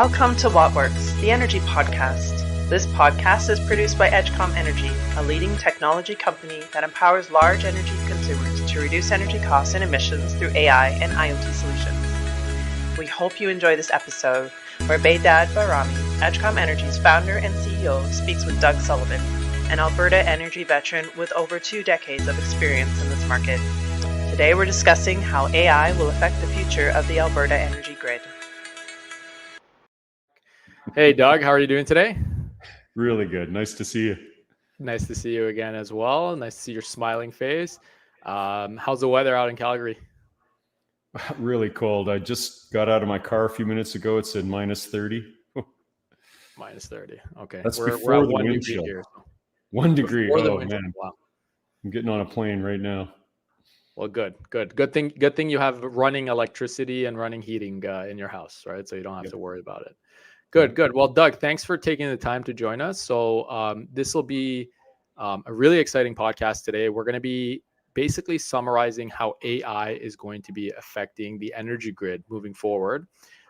Welcome to What Works, the Energy Podcast. This podcast is produced by Edgecom Energy, a leading technology company that empowers large energy consumers to reduce energy costs and emissions through AI and IoT solutions. We hope you enjoy this episode where Behdad Bahrami, Edgecom Energy's founder and CEO, speaks with Doug Sullivan, an Alberta energy veteran with over 2 decades of experience in this market. Today we're discussing how AI will affect the future of the Alberta energy grid. Hey, Doug, how are you doing today? Really good. Nice to see you. Nice to see you again as well. Nice to see your smiling face. How's the weather out in Calgary? Really cold. I just got out of my car a few minutes ago. It said minus 30. Minus 30. Okay. That's we're before at the 1 wind degree chill. here. 1 degree. Before the Oh, wind chill. man. Wow. I'm getting on a plane right now. Well, good. Good thing you have running electricity and running heating in your house, right? So you don't have to worry about it. Good. Well, Doug, thanks for taking the time to join us. So this will be a really exciting podcast today. We're going to be basically summarizing how AI is going to be affecting the energy grid moving forward.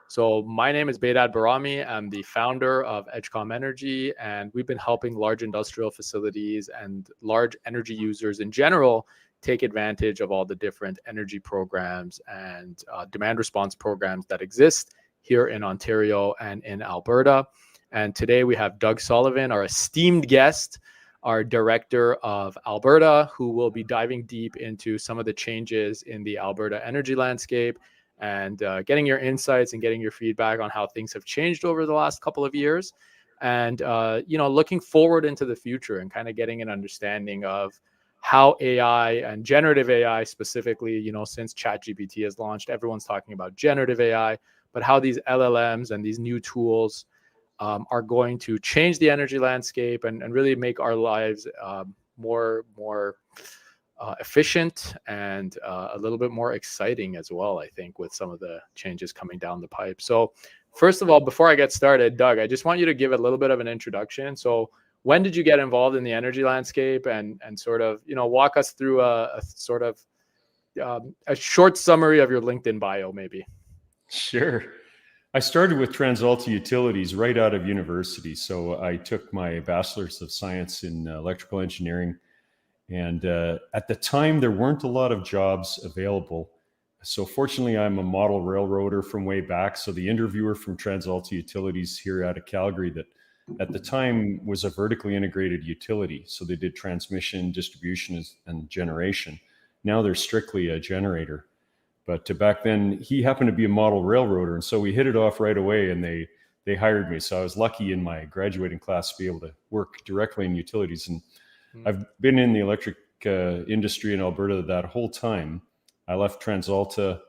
So my name is Behdad Bahrami. I'm the founder of Edgecom Energy, and we've been helping large industrial facilities and large energy users in general take advantage of all the different energy programs and demand response programs that exist here in Ontario and in Alberta. And today we have Doug Sullivan, our esteemed guest, our director of Alberta, who will be diving deep into some of the changes in the Alberta energy landscape and getting your insights and getting your feedback on how things have changed over the last couple of years. And, looking forward into the future and kind of getting an understanding of how AI and generative AI specifically, since ChatGPT has launched, everyone's talking about generative AI, but how these LLMs and these new tools are going to change the energy landscape and really make our lives more efficient and a little bit more exciting as well, I think, with some of the changes coming down the pipe. So first of all, before I get started, Doug, I just want you to give a little bit of an introduction. So when did you get involved in the energy landscape and sort of, walk us through a sort of a short summary of your LinkedIn bio, maybe? Sure. I started with TransAlta Utilities right out of university. So I took my Bachelor's of Science in Electrical Engineering. And at the time, there weren't a lot of jobs available. So fortunately, I'm a model railroader from way back. So the interviewer from TransAlta Utilities here out of Calgary that at the time was a vertically integrated utility. So they did transmission, distribution, and generation. Now they're strictly a generator. But back then, he happened to be a model railroader. And so we hit it off right away and they hired me. So I was lucky in my graduating class to be able to work directly in utilities. And I've been in the electric industry in Alberta that whole time. I left TransAlta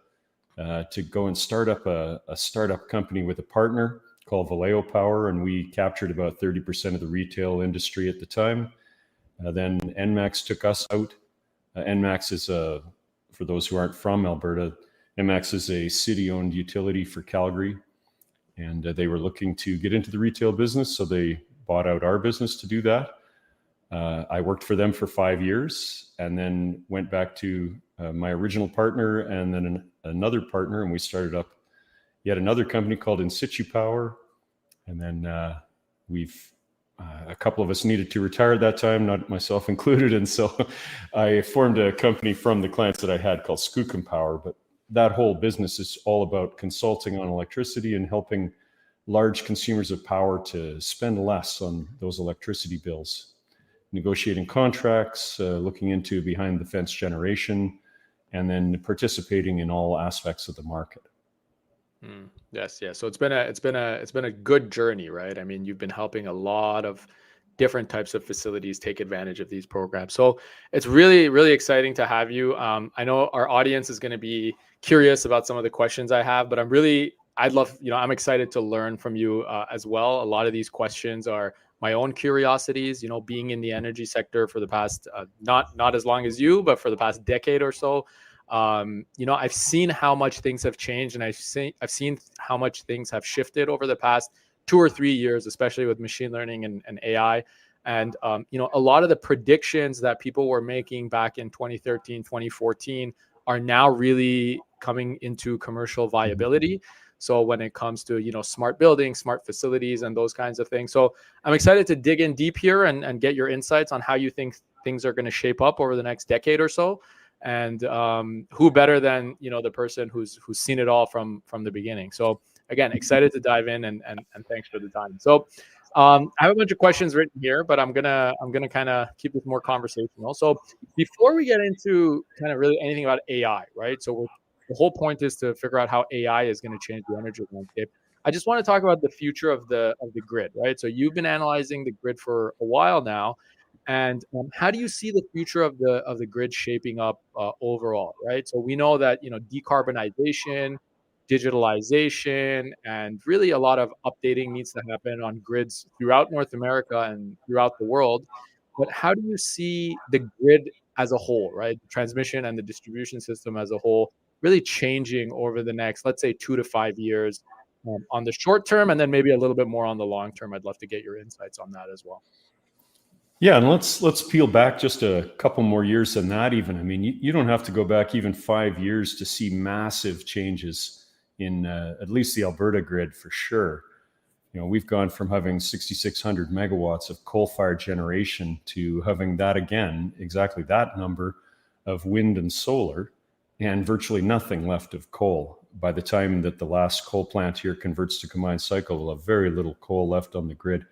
to go and start up a startup company with a partner called Vallejo Power. And we captured about 30% of the retail industry at the time. Then ENMAX took us out. ENMAX is for those who aren't from Alberta, ENMAX is a city-owned utility for Calgary, and they were looking to get into the retail business, so they bought out our business to do that. I worked for them for 5 years, and then went back to my original partner and then another partner, and we started up yet another company called In Situ Power, and then a couple of us needed to retire at that time, not myself included. And so I formed a company from the clients that I had called Skookum Power. But that whole business is all about consulting on electricity and helping large consumers of power to spend less on those electricity bills, negotiating contracts, looking into behind the fence generation, and then participating in all aspects of the market. Yes. So it's been a good journey, right? I mean, you've been helping a lot of different types of facilities take advantage of these programs. So it's really, really exciting to have you. I know our audience is going to be curious about some of the questions I have, but I'm excited to learn from you as well. A lot of these questions are my own curiosities, being in the energy sector for the past, not as long as you, but for the past decade or so. I've seen how much things have changed, and I've seen how much things have shifted over the past 2 or 3 years, especially with machine learning and AI. And, a lot of the predictions that people were making back in 2013, 2014 are now really coming into commercial viability. So when it comes to, smart buildings, smart facilities, and those kinds of things. So I'm excited to dig in deep here and get your insights on how you think things are going to shape up over the next decade or so. And who better than, the person who's seen it all from the beginning. So again, excited to dive in and thanks for the time. So I have a bunch of questions written here, but I'm gonna kind of keep this more conversational. So before we get into kind of really anything about AI, right? So the whole point is to figure out how AI is going to change the energy landscape. I just want to talk about the future of the grid, right? So you've been analyzing the grid for a while now, and how do you see the future of the grid shaping up overall, right? So we know that decarbonization, digitalization, and really a lot of updating needs to happen on grids throughout North America and throughout the world. But how do you see the grid as a whole, right? The transmission and the distribution system as a whole really changing over the next, let's say, 2 to 5 years on the short term, and then maybe a little bit more on the long term? I'd love to get your insights on that as well. Yeah, and let's peel back just a couple more years than that even. I mean, you don't have to go back even 5 years to see massive changes in at least the Alberta grid for sure. We've gone from having 6,600 megawatts of coal-fired generation to having that again, exactly that number of wind and solar, and virtually nothing left of coal. By the time that the last coal plant here converts to combined cycle, we'll have very little coal left on the grid.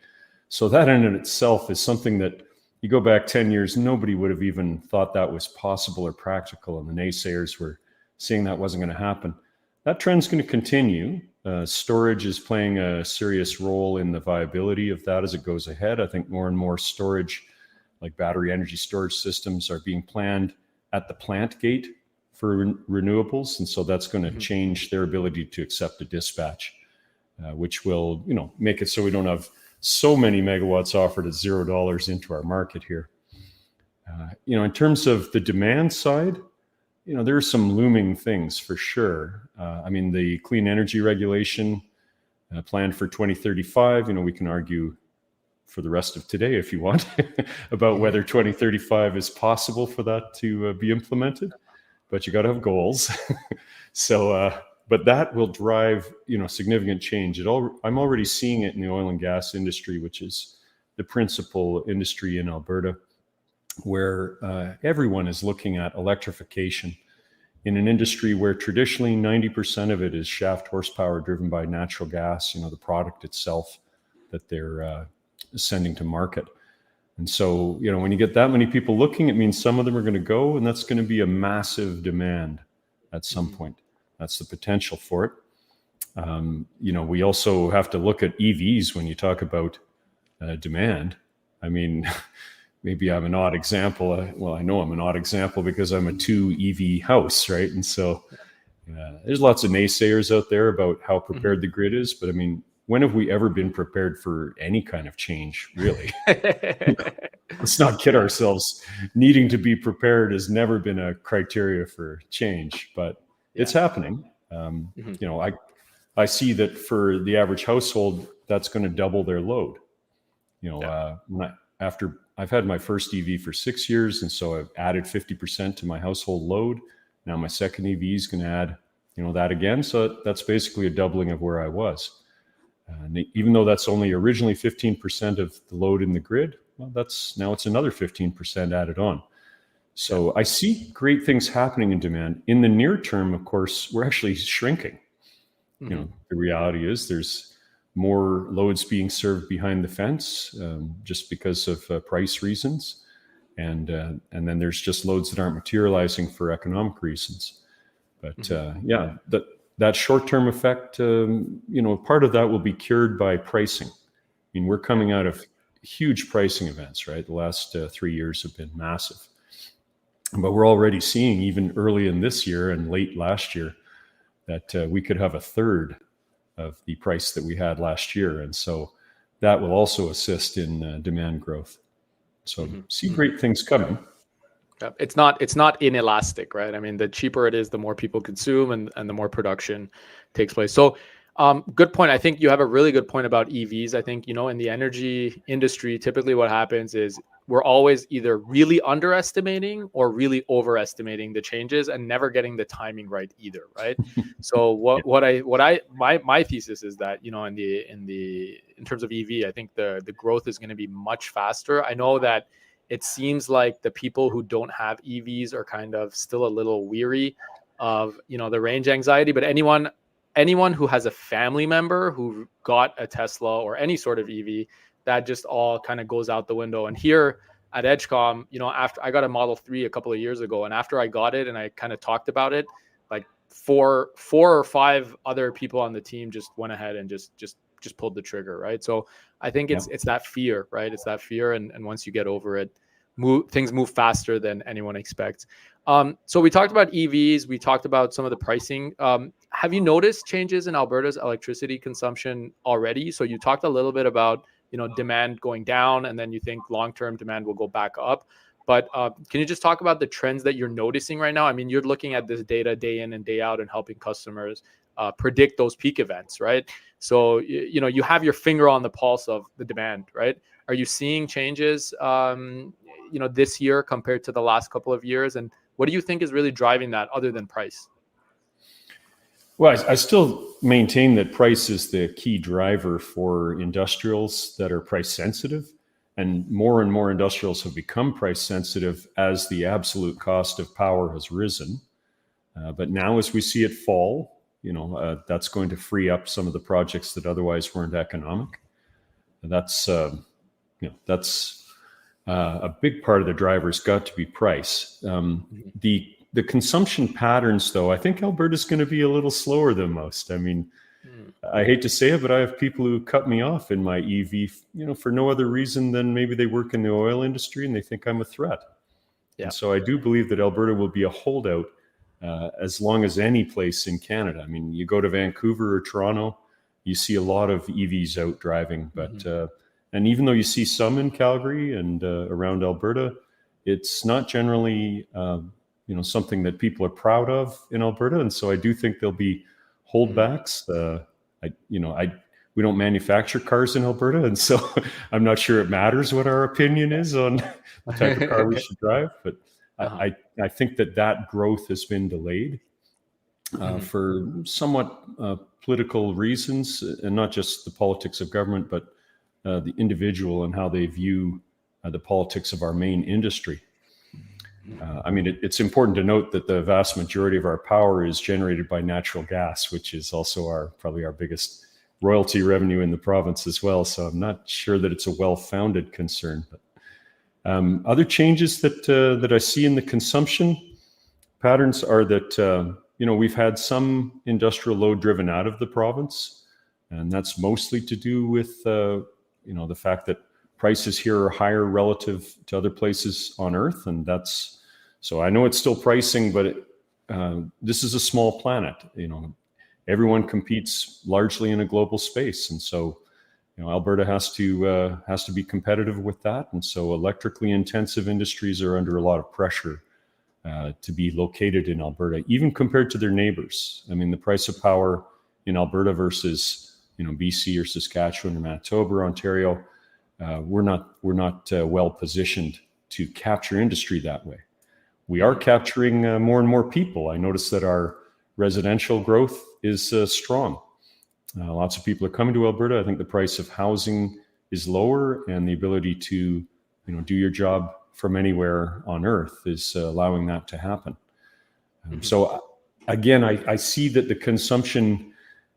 So that in itself is something that you go back 10 years, nobody would have even thought that was possible or practical. And the naysayers were saying that wasn't going to happen. That trend's going to continue. Storage is playing a serious role in the viability of that as it goes ahead. I think more and more storage, like battery energy storage systems, are being planned at the plant gate for renewables. And so that's going to change their ability to accept a dispatch, which will, make it so we don't have so many megawatts offered at $0 into our market here. In terms of the demand side, there are some looming things for sure. The clean energy regulation planned for 2035, we can argue for the rest of today if you want about whether 2035 is possible for that to be implemented, but you got to have goals. But that will drive, significant change. I'm already seeing it in the oil and gas industry, which is the principal industry in Alberta, where everyone is looking at electrification in an industry where traditionally 90% of it is shaft horsepower driven by natural gas, the product itself that they're sending to market. And so, when you get that many people looking, it means some of them are going to go, and that's going to be a massive demand at some point. That's the potential for it. We also have to look at EVs when you talk about demand. Maybe I'm an odd example. I know I'm an odd example because I'm a 2 EV house, right? And so there's lots of naysayers out there about how prepared the grid is. But when have we ever been prepared for any kind of change, really? Let's not kid ourselves. Needing to be prepared has never been a criteria for change, but it's happening. I see that for the average household, that's going to double their load. After I've had my first EV for 6 years, and so I've added 50% to my household load. Now my second EV is going to add, that again. So that's basically a doubling of where I was. And even though that's only originally 15% of the load in the grid, well, now it's another 15% added on. So I see great things happening in demand. In the near term, of course, we're actually shrinking. The reality is there's more loads being served behind the fence just because of price reasons. And then there's just loads that aren't materializing for economic reasons. But that short-term effect, part of that will be cured by pricing. We're coming out of huge pricing events, right? The last 3 years have been massive. But we're already seeing, even early in this year and late last year, that we could have a third of the price that we had last year. And so that will also assist in demand growth. So see great things coming. It's not inelastic, right? The cheaper it is, the more people consume and the more production takes place. So good point. I think you have a really good point about EVs. I think, in the energy industry, typically what happens is we're always either really underestimating or really overestimating the changes and never getting the timing right either, right? So my thesis is that, you know, in terms of EV, I think the growth is going to be much faster. I know that it seems like the people who don't have EVs are kind of still a little weary of, you know, the range anxiety, but anyone who has a family member who got a Tesla or any sort of EV, that just all kind of goes out the window. And here at Edgecom, you know, after I got a Model 3 a couple of years ago, and after I got it and I kind of talked about it, like four or five other people on the team just went ahead and just pulled the trigger, right? So I think it's that fear, right? It's that fear, and once you get over it, things move faster than anyone expects. So we talked about EVs, we talked about some of the pricing. Have you noticed changes in Alberta's electricity consumption already? So you talked a little bit about, you know, demand going down, and then you think long-term demand will go back up. But can you just talk about the trends that you're noticing right now? I mean, you're looking at this data day in and day out and helping customers predict those peak events, right? So, you know, you have your finger on the pulse of the demand, right? Are you seeing changes, you know, this year compared to the last couple of years? And what do you think is really driving that other than price? Well, I still maintain that price is the key driver for industrials that are price sensitive. And more industrials have become price sensitive as the absolute cost of power has risen. But now as we see it fall, you know, that's going to free up some of the projects that otherwise weren't economic. And that's a big part of the driver's got to be price. The consumption patterns, though, I think Alberta's going to be a little slower than most. I mean, I hate to say it, but I have people who cut me off in my EV, you know, for no other reason than maybe they work in the oil industry and they think I'm a threat. Yeah. And so I do believe that Alberta will be a holdout as long as any place in Canada. I mean, you go to Vancouver or Toronto, you see a lot of EVs out driving, but and even though you see some in Calgary and around Alberta, it's not generally you know, something that people are proud of in Alberta. And so I do think there'll be holdbacks. We don't manufacture cars in Alberta, and so I'm not sure it matters what our opinion is on the type of car we should drive. But I think that growth has been delayed for somewhat political reasons, and not just the politics of government, but the individual and how they view the politics of our main industry. I mean, it's important to note that the vast majority of our power is generated by natural gas, which is also probably our biggest royalty revenue in the province as well. So I'm not sure that it's a well-founded concern. But other changes that I see in the consumption patterns are that you know, we've had some industrial load driven out of the province, and that's mostly to do with you know, the fact that prices here are higher relative to other places on Earth, and that's. So I know it's still pricing, but this is a small planet. You know, everyone competes largely in a global space, and so, you know, Alberta has to be competitive with that. And so, electrically intensive industries are under a lot of pressure to be located in Alberta, even compared to their neighbors. I mean, the price of power in Alberta versus, you know, BC or Saskatchewan or Manitoba or Ontario, we're not well positioned to capture industry that way. We are capturing more and more people. I notice that our residential growth is strong. Lots of people are coming to Alberta. I think the price of housing is lower, and the ability to, you know, do your job from anywhere on Earth is allowing that to happen. So again, I see that the consumption,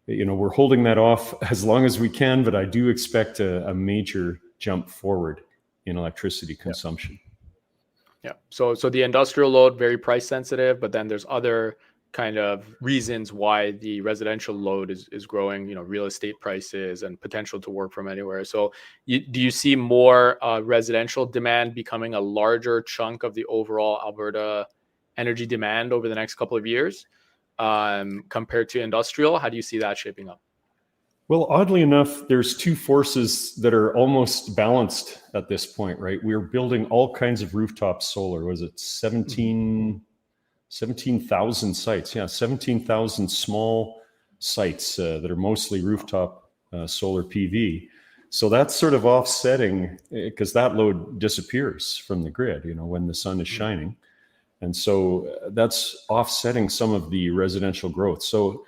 you know, we're holding that off as long as we can, but I do expect a major jump forward in electricity consumption. Yeah. So the industrial load, very price sensitive, but then there's other kind of reasons why the residential load is growing, you know, real estate prices and potential to work from anywhere. So do you see more residential demand becoming a larger chunk of the overall Alberta energy demand over the next couple of years compared to industrial? How do you see that shaping up? Well, oddly enough, there's two forces that are almost balanced at this point, right? We're building all kinds of rooftop solar. Was it 17,000 sites? Yeah, 17,000 small sites that are mostly rooftop solar PV. So that's sort of offsetting, because that load disappears from the grid, when the sun is shining. And so that's offsetting some of the residential growth. So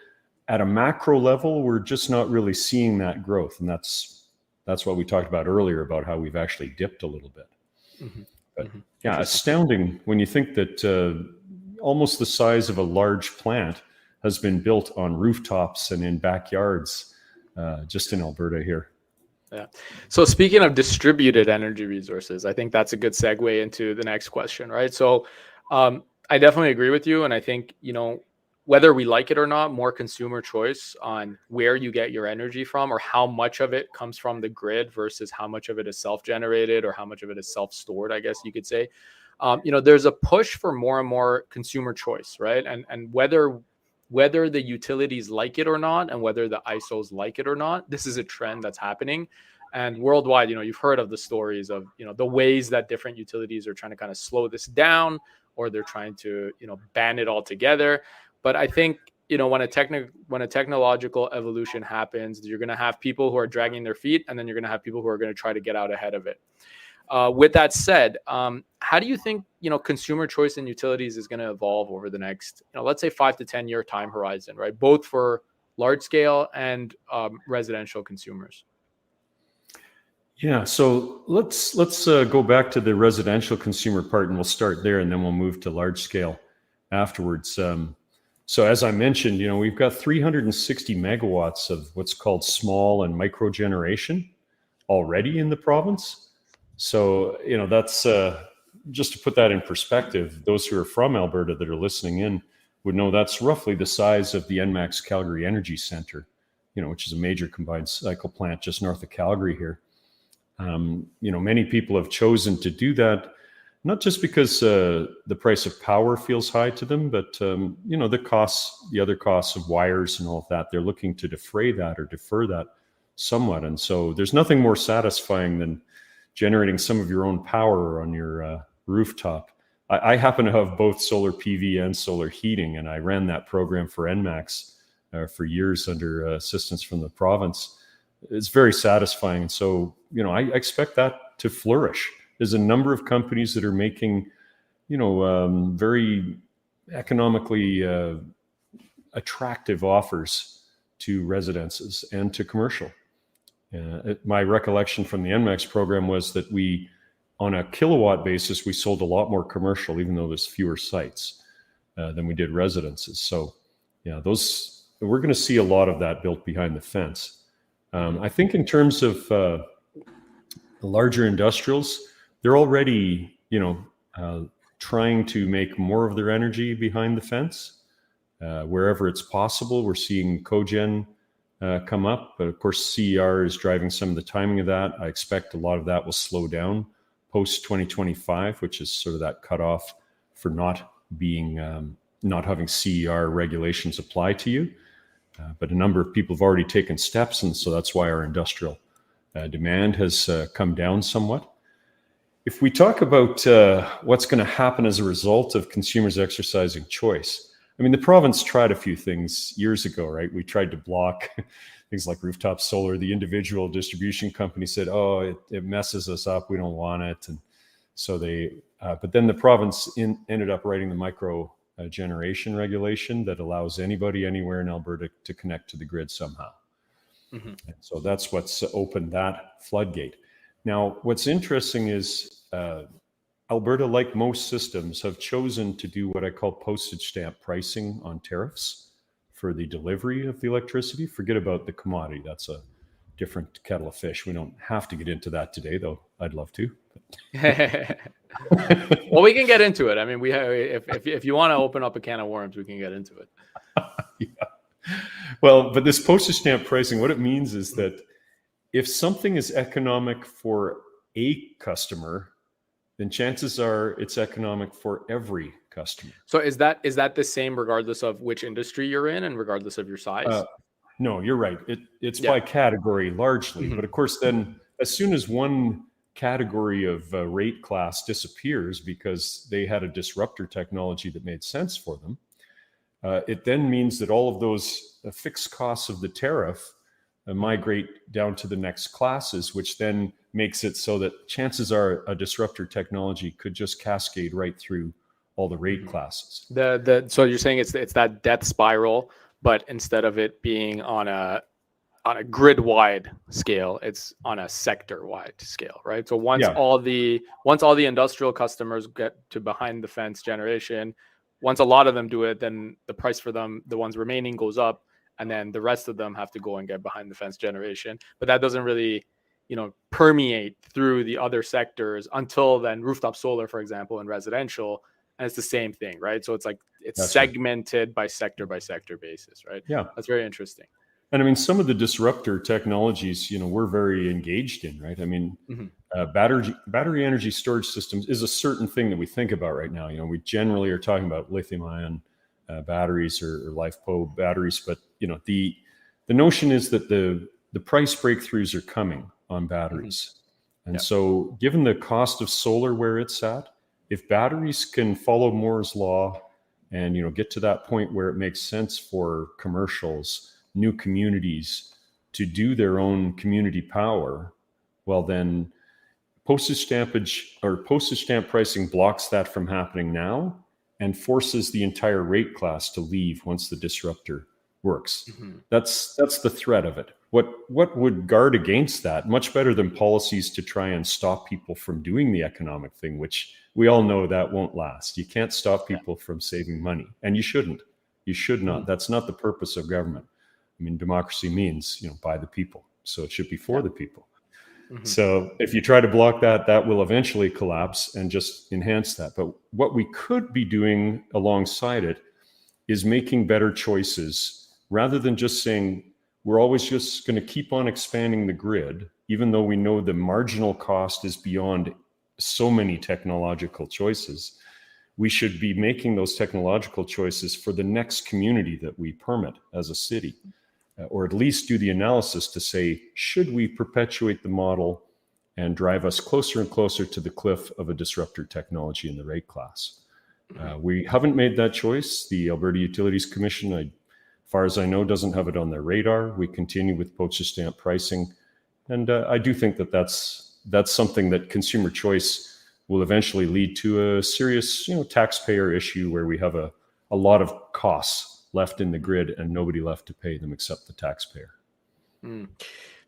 at a macro level, we're just not really seeing that growth. And that's what we talked about earlier, about how we've actually dipped a little bit. But yeah, astounding when you think that almost the size of a large plant has been built on rooftops and in backyards, just in Alberta here. Yeah. So speaking of distributed energy resources, I think that's a good segue into the next question, right? So I definitely agree with you. And I think, whether we like it or not, more consumer choice on where you get your energy from, or how much of it comes from the grid versus how much of it is self-generated, or how much of it is self-stored, I guess you could say. There's a push for more and more consumer choice, right? And whether the utilities like it or not, and whether the ISOs like it or not, this is a trend that's happening. And worldwide, you've heard of the stories of, the ways that different utilities are trying to kind of slow this down, or they're trying to, ban it altogether. But I think, when a technological evolution happens, you're going to have people who are dragging their feet, and then you're going to have people who are going to try to get out ahead of it. With that said, how do you think, consumer choice in utilities is going to evolve over the next, let's say 5 to 10 year time horizon, right? Both for large scale and residential consumers. Yeah, so let's go back to the residential consumer part, and we'll start there, and then we'll move to large scale afterwards. So as I mentioned, we've got 360 megawatts of what's called small and micro generation already in the province. So, that's just to put that in perspective. Those who are from Alberta that are listening in would know that's roughly the size of the ENMAX Calgary Energy Center, which is a major combined cycle plant just north of Calgary here. Many people have chosen to do that, not just because the price of power feels high to them, but the other costs of wires and all of that, they're looking to defray that or defer that somewhat. And so there's nothing more satisfying than generating some of your own power on your rooftop. I happen to have both solar PV and solar heating, and I ran that program for ENMAX for years under assistance from the province. It's very satisfying. And so, I expect that to flourish. There's a number of companies that are making, very economically attractive offers to residences and to commercial. My recollection from the ENMAX program was that we, on a kilowatt basis, we sold a lot more commercial, even though there's fewer sites than we did residences. So, yeah, we're going to see a lot of that built behind the fence. I think in terms of the larger industrials, they're already, trying to make more of their energy behind the fence. Wherever it's possible, we're seeing cogen come up. But of course, CER is driving some of the timing of that. I expect a lot of that will slow down post 2025, which is sort of that cutoff for not having CER regulations apply to you. But a number of people have already taken steps, and so that's why our industrial demand has come down somewhat. If we talk about what's going to happen as a result of consumers exercising choice, the province tried a few things years ago, right? We tried to block things like rooftop solar. The individual distribution company said, "Oh, it messes us up. We don't want it." And so but then the province ended up writing the micro generation regulation that allows anybody anywhere in Alberta to connect to the grid somehow. And so that's what's opened that floodgate. Now, what's interesting is Alberta, like most systems, have chosen to do what I call postage stamp pricing on tariffs for the delivery of the electricity. Forget about the commodity. That's a different kettle of fish. We don't have to get into that today, though I'd love to. Well, we can get into it. We have, if you want to open up a can of worms, we can get into it. Yeah. Well, but this postage stamp pricing, what it means is that if something is economic for a customer, then chances are it's economic for every customer. So is that the same regardless of which industry you're in and regardless of your size? No, you're right. It's by category largely. But of course, then as soon as one category of rate class disappears because they had a disruptor technology that made sense for them, it then means that all of those fixed costs of the tariff migrate down to the next classes, which then makes it so that chances are a disruptor technology could just cascade right through all the rate classes. So you're saying it's that death spiral, but instead of it being on a grid-wide scale, it's on a sector-wide scale, right? So once all the industrial customers get to behind the fence generation, once a lot of them do it, then the price for them, the ones remaining, goes up, and then the rest of them have to go and get behind the fence generation. But that doesn't really, permeate through the other sectors until then rooftop solar, for example, and residential, and it's the same thing, right? So it's like that's segmented right. by sector basis, right? Yeah, that's very interesting. And I mean, some of the disruptor technologies, we're very engaged in, right? I mean, battery energy storage systems is a certain thing that we think about right now. We generally are talking about lithium-ion batteries or LiFePO batteries, but the notion is that the price breakthroughs are coming on batteries, and so given the cost of solar where it's at, if batteries can follow Moore's law and get to that point where it makes sense for commercials, new communities to do their own community power, well then postage stamp pricing blocks that from happening now and forces the entire rate class to leave once the disruptor works. That's the threat of it. What would guard against that? Much better than policies to try and stop people from doing the economic thing, which we all know that won't last. You can't stop people from saving money, and you shouldn't. You should not. That's not the purpose of government. I mean, democracy means, by the people. So it should be for the people. So if you try to block that, that will eventually collapse and just enhance that. But what we could be doing alongside it is making better choices rather than just saying, we're always just going to keep on expanding the grid, even though we know the marginal cost is beyond so many technological choices. We should be making those technological choices for the next community that we permit as a city. Or at least do the analysis to say, should we perpetuate the model and drive us closer and closer to the cliff of a disruptor technology in the rate class? We haven't made that choice. The Alberta Utilities Commission, as far as I know, doesn't have it on their radar. We continue with postage stamp pricing. And I do think that that's something that consumer choice will eventually lead to a serious taxpayer issue where we have a lot of costs left in the grid and nobody left to pay them except the taxpayer.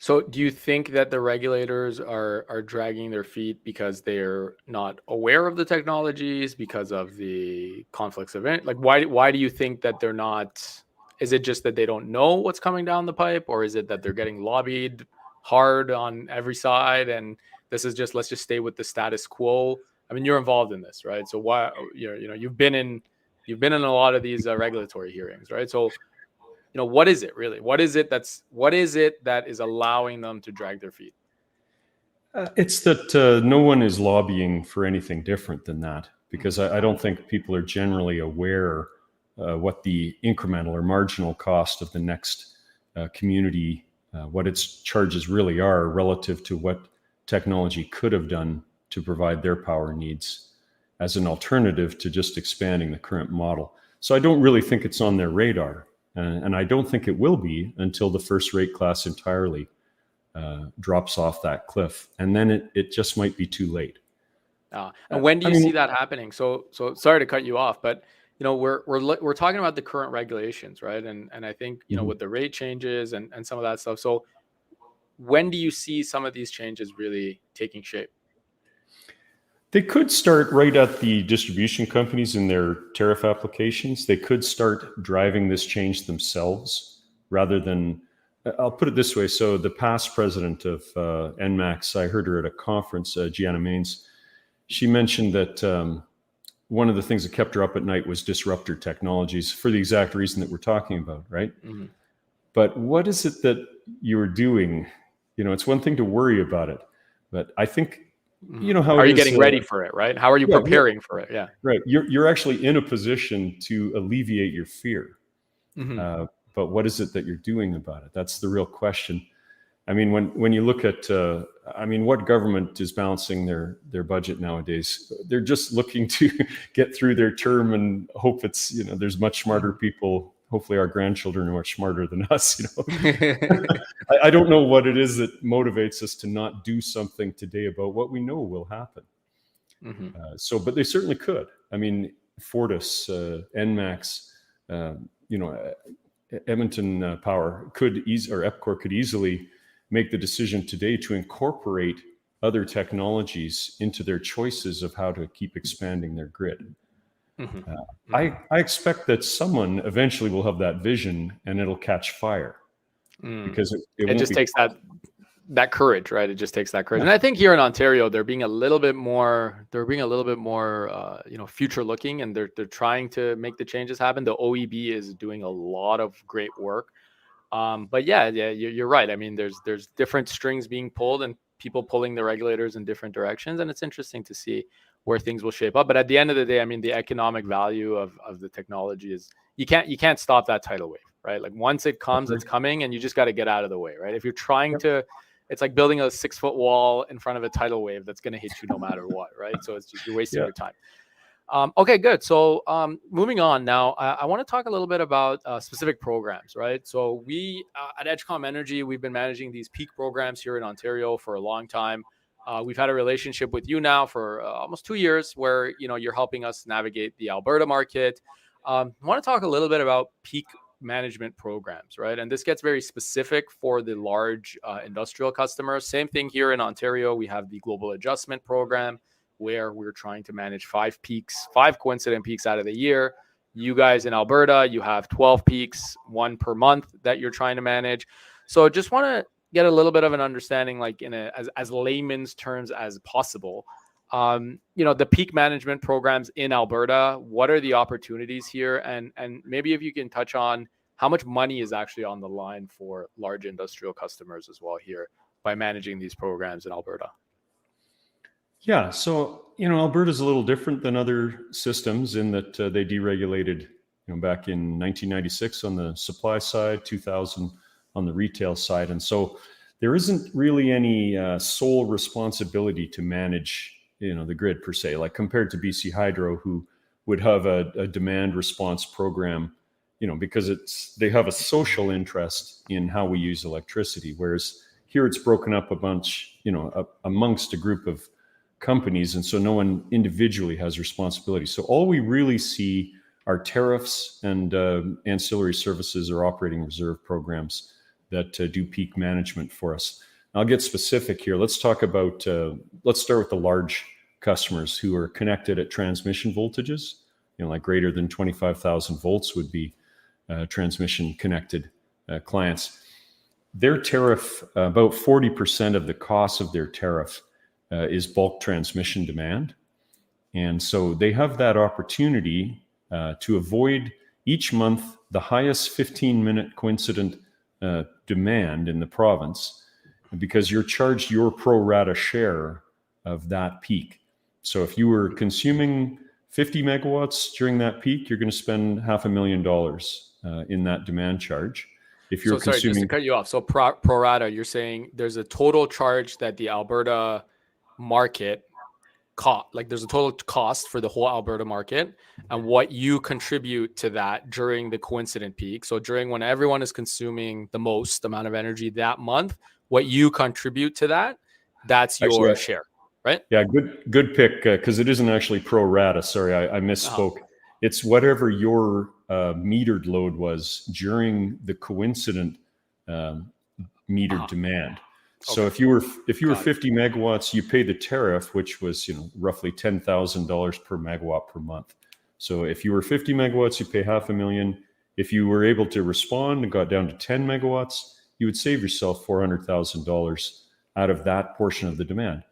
So do you think that the regulators are dragging their feet because they're not aware of the technologies, because of the conflicts of it? Like, why do you think that they're not? Is it just that they don't know what's coming down the pipe, or is it that they're getting lobbied hard on every side and this is just, let's just stay with the status quo? I mean, you're involved in this, right? So why, you've been in a lot of these regulatory hearings, right? So, what is it really? What is it that is allowing them to drag their feet? It's that no one is lobbying for anything different than that, because I don't think people are generally aware what the incremental or marginal cost of the next community, what its charges really are relative to what technology could have done to provide their power needs as an alternative to just expanding the current model. So I don't really think it's on their radar. And I don't think it will be until the first rate class entirely drops off that cliff. And then it just might be too late. And when do you see that happening? So sorry to cut you off, but we're talking about the current regulations, right? And I think, with the rate changes and some of that stuff. So when do you see some of these changes really taking shape? They could start right at the distribution companies in their tariff applications. They could start driving this change themselves rather than, I'll put it this way. So the past president of NMAX, I heard her at a conference, Gianna Maines, she mentioned that one of the things that kept her up at night was disruptor technologies for the exact reason that we're talking about, right? But what is it that you're doing? It's one thing to worry about it, but I think, how are you getting ready for it, right? How are you preparing for it? Yeah, right. You're actually in a position to alleviate your fear. But what is it that you're doing about it? That's the real question. I mean, when you look at, what government is balancing their budget nowadays? They're just looking to get through their term and hope it's, there's much smarter people hopefully our grandchildren are much smarter than us. I don't know what it is that motivates us to not do something today about what we know will happen. But they certainly could. I mean, Fortis, NMAX, Edmonton Power or EPCOR could easily make the decision today to incorporate other technologies into their choices of how to keep expanding their grid. I expect that someone eventually will have that vision and it'll catch fire because it just takes that courage, right? It just takes that courage. And I think here in Ontario, they're being a little bit more future looking, and they're trying to make the changes happen. The OEB is doing a lot of great work. But you're right. I mean, there's different strings being pulled and people pulling the regulators in different directions. And it's interesting to see where things will shape up. But at the end of the day, I mean, the economic value of the technology is you can't stop that tidal wave, right? Like once it comes, it's coming, and you just got to get out of the way, right? If you're trying to, it's like building a 6-foot wall in front of a tidal wave that's going to hit you no matter what, right? So it's just you're wasting your time. Okay, good. So moving on now, I want to talk a little bit about specific programs, right? So we at Edgecom Energy, we've been managing these peak programs here in Ontario for a long time. We've had a relationship with you now for almost 2 years where, you're helping us navigate the Alberta market. I want to talk a little bit about peak management programs, right? And this gets very specific for the large industrial customers. Same thing here in Ontario. We have the Global Adjustment Program, where we're trying to manage 5 coincident peaks out of the year. You guys in Alberta, you have 12 peaks, 1 per month that you're trying to manage. So just want to get a little bit of an understanding, like in as layman's terms as possible. The peak management programs in Alberta, what are the opportunities here? And maybe if you can touch on how much money is actually on the line for large industrial customers as well here by managing these programs in Alberta. Yeah, so Alberta is a little different than other systems in that they deregulated, back in 1996 on the supply side, 2000 on the retail side, and so there isn't really any sole responsibility to manage, the grid per se, like compared to BC Hydro, who would have a demand response program, because they have a social interest in how we use electricity, whereas here it's broken up a bunch, amongst a group of companies, and so no one individually has responsibility. So all we really see are tariffs and ancillary services or operating reserve programs that do peak management for us. I'll get specific here. Let's talk about, let's start with the large customers who are connected at transmission voltages, like greater than 25,000 volts would be transmission connected clients. Their tariff, about 40% of the cost of their tariff is bulk transmission demand. And so they have that opportunity to avoid each month the highest 15-minute coincident demand in the province, because you're charged your pro rata share of that peak. So if you were consuming 50 megawatts during that peak, you're going to spend $500,000 in that demand charge. If you're consuming, just to cut you off, so pro rata, you're saying there's a total charge that the Alberta market cost, like there's a total cost for the whole Alberta market, and what you contribute to that during the coincident peak. So during when everyone is consuming the most amount of energy that month, what you contribute to that's your share, right? Yeah, good pick, because it isn't actually pro rata. Sorry, I misspoke. It's whatever your metered load was during the coincident metered demand. So if you were 50 megawatts, you pay the tariff, which was roughly $10,000 per megawatt per month. So if you were 50 megawatts, you pay $500,000. If you were able to respond and got down to 10 megawatts, you would save yourself $400,000 out of that portion of the demand.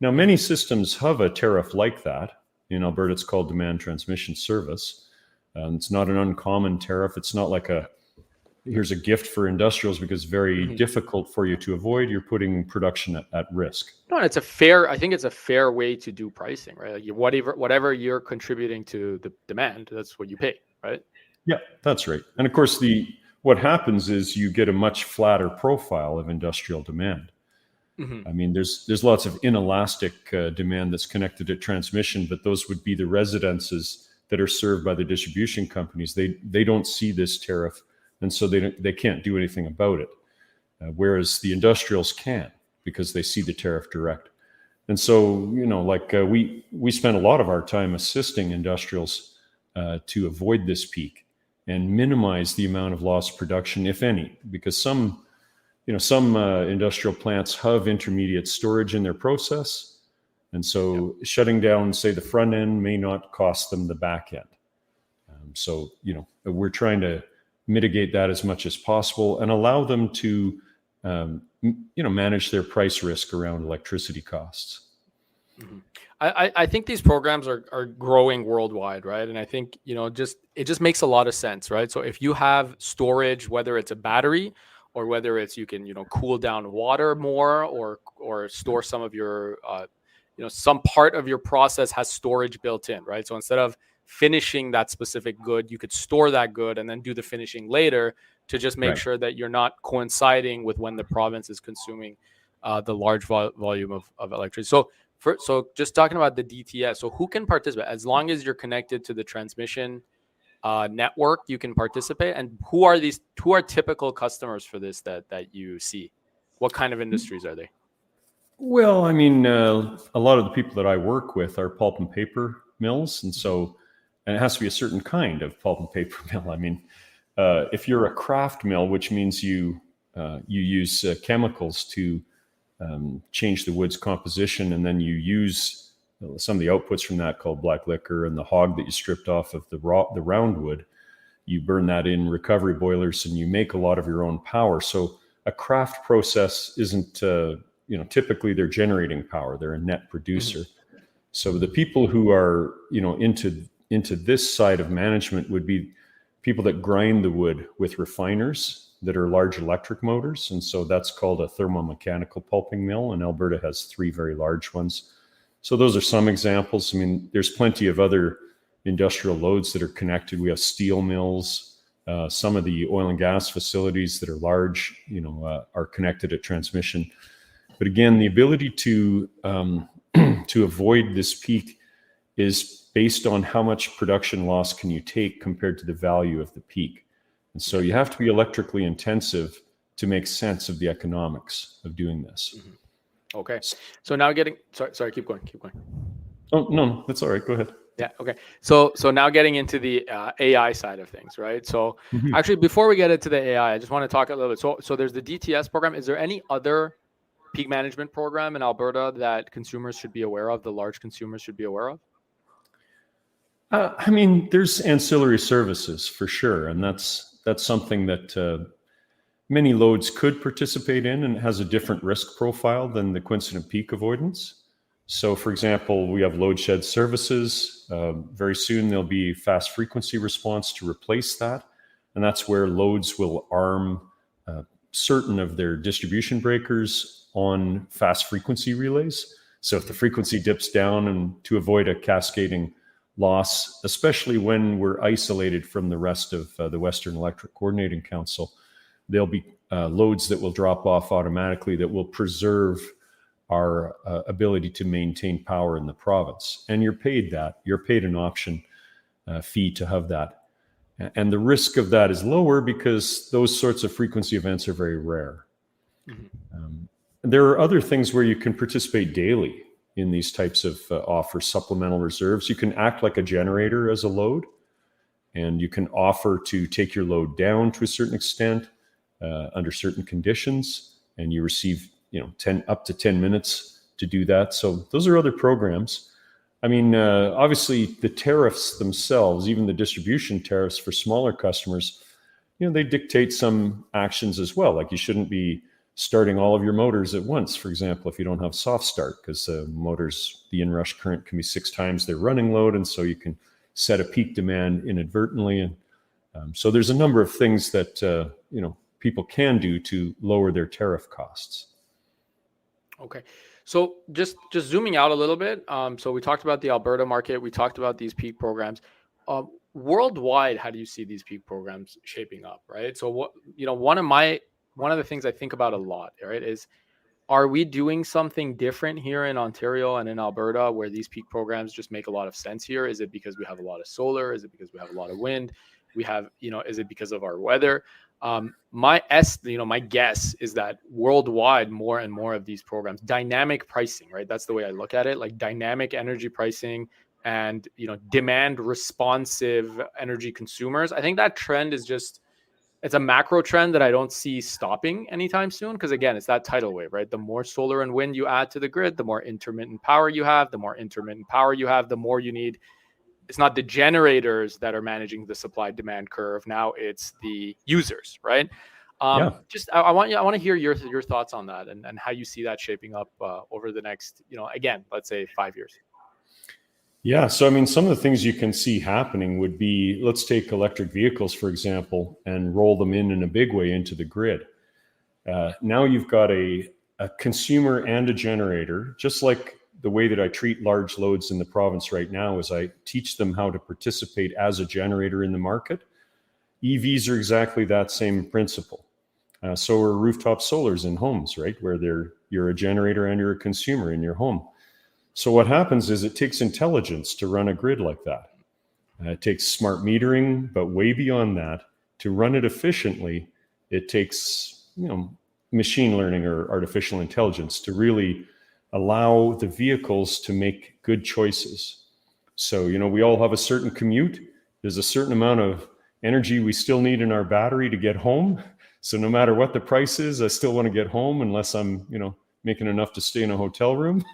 Now, many systems have a tariff like that. In Alberta, it's called Demand Transmission Service. It's not an uncommon tariff. It's not like here's a gift for industrials because it's very difficult for you to avoid. You're putting production at risk. No, I think it's a fair way to do pricing, right? Like whatever you're contributing to the demand, that's what you pay, right? Yeah, that's right. And of course, what happens is you get a much flatter profile of industrial demand. I mean, there's lots of inelastic demand that's connected to transmission, but those would be the residences that are served by the distribution companies, they don't see this tariff, and so they can't do anything about it. Whereas the industrials can, because they see the tariff direct. And so, we spend a lot of our time assisting industrials to avoid this peak and minimize the amount of lost production, if any, because some industrial plants have intermediate storage in their process. And so shutting down, say, the front end may not cost them the back end. So we're trying to mitigate that as much as possible and allow them to manage their price risk around electricity costs. Mm-hmm. I think these programs are growing worldwide, right? And I think, it just makes a lot of sense, right? So if you have storage, whether it's a battery or whether it's you can, cool down water more or store some of your, some part of your process has storage built in, right? So instead of finishing that specific good, you could store that good and then do the finishing later to just make sure that you're not coinciding with when the province is consuming the large volume of electricity. So just talking about the DTS, so who can participate? As long as you're connected to the transmission network, you can participate. And who are typical customers for this that you see? What kind of industries are they? Well, I mean, a lot of the people that I work with are pulp and paper mills. And it has to be a certain kind of pulp and paper mill. I mean, if you're a kraft mill, which means you use chemicals to change the wood's composition, and then you use some of the outputs from that called black liquor and the hog that you stripped off of the round wood. You burn that in recovery boilers and you make a lot of your own power. So a kraft process isn't, typically they're generating power. They're a net producer. Mm-hmm. So the people who are, into this side of management would be people that grind the wood with refiners that are large electric motors. And so that's called a thermomechanical pulping mill. And Alberta has 3 very large ones. So those are some examples. I mean, there's plenty of other industrial loads that are connected. We have steel mills. Some of the oil and gas facilities that are large, are connected at transmission. But again, the ability to avoid this peak is based on how much production loss can you take compared to the value of the peak. And so you have to be electrically intensive to make sense of the economics of doing this. Mm-hmm. Okay. So now sorry, keep going. Oh, no, that's all right. Go ahead. Yeah. Okay. So now getting into the AI side of things, right? So actually, before we get into the AI, I just want to talk a little bit. So there's the DTS program. Is there any other peak management program in Alberta that consumers should be aware of, the large consumers should be aware of? I mean, there's ancillary services for sure. And that's something that many loads could participate in, and it has a different risk profile than the coincident peak avoidance. So for example, we have load shed services. Very soon there'll be fast frequency response to replace that. And that's where loads will arm certain of their distribution breakers on fast frequency relays. So if the frequency dips down, and to avoid a cascading loss, especially when we're isolated from the rest of the Western Electric Coordinating Council, there'll be loads that will drop off automatically that will preserve our ability to maintain power in the province. And you're paid an option fee to have that. And the risk of that is lower because those sorts of frequency events are very rare. Mm-hmm. There are other things where you can participate daily in these types of offers, supplemental reserves. You can act like a generator as a load, and you can offer to take your load down to a certain extent under certain conditions, and you receive up to 10 minutes to do that. So those are other programs. I mean, obviously the tariffs themselves, even the distribution tariffs for smaller customers, they dictate some actions as well. Like you shouldn't be starting all of your motors at once, for example, if you don't have soft start, because motors, the inrush current can be 6 times their running load. And so you can set a peak demand inadvertently. And so there's a number of things that, people can do to lower their tariff costs. Okay. So just zooming out a little bit. So we talked about the Alberta market. We talked about these peak programs. Worldwide, how do you see these peak programs shaping up, right? So one of the things I think about a lot, right, is Are we doing something different here in Ontario and in Alberta where these peak programs just make a lot of sense here? Is it because we have a lot of solar? Is it because we have a lot of wind? We have, is it because of our weather? My guess is that worldwide, more and more of these programs, dynamic pricing, right? That's the way I look at it, like dynamic energy pricing and, demand responsive energy consumers. I think that trend is it's a macro trend that I don't see stopping anytime soon. Because again, it's that tidal wave, right? The more solar and wind you add to the grid, the more intermittent power you have. The more intermittent power you have, the more you need. It's not the generators that are managing the supply demand curve. Now it's the users, right? I want to hear your thoughts on that and how you see that shaping up over the next, again, let's say 5 years. Yeah. So, I mean, some of the things you can see happening would be, let's take electric vehicles, for example, and roll them in a big way into the grid. Now you've got a consumer and a generator, just like the way that I treat large loads in the province right now is I teach them how to participate as a generator in the market. EVs are exactly that same principle. So are rooftop solars in homes, right? Where you're a generator and you're a consumer in your home. So what happens is it takes intelligence to run a grid like that. It takes smart metering, but way beyond that, to run it efficiently, it takes, machine learning or artificial intelligence to really allow the vehicles to make good choices. So, we all have a certain commute. There's a certain amount of energy we still need in our battery to get home. So no matter what the price is, I still want to get home unless I'm, making enough to stay in a hotel room.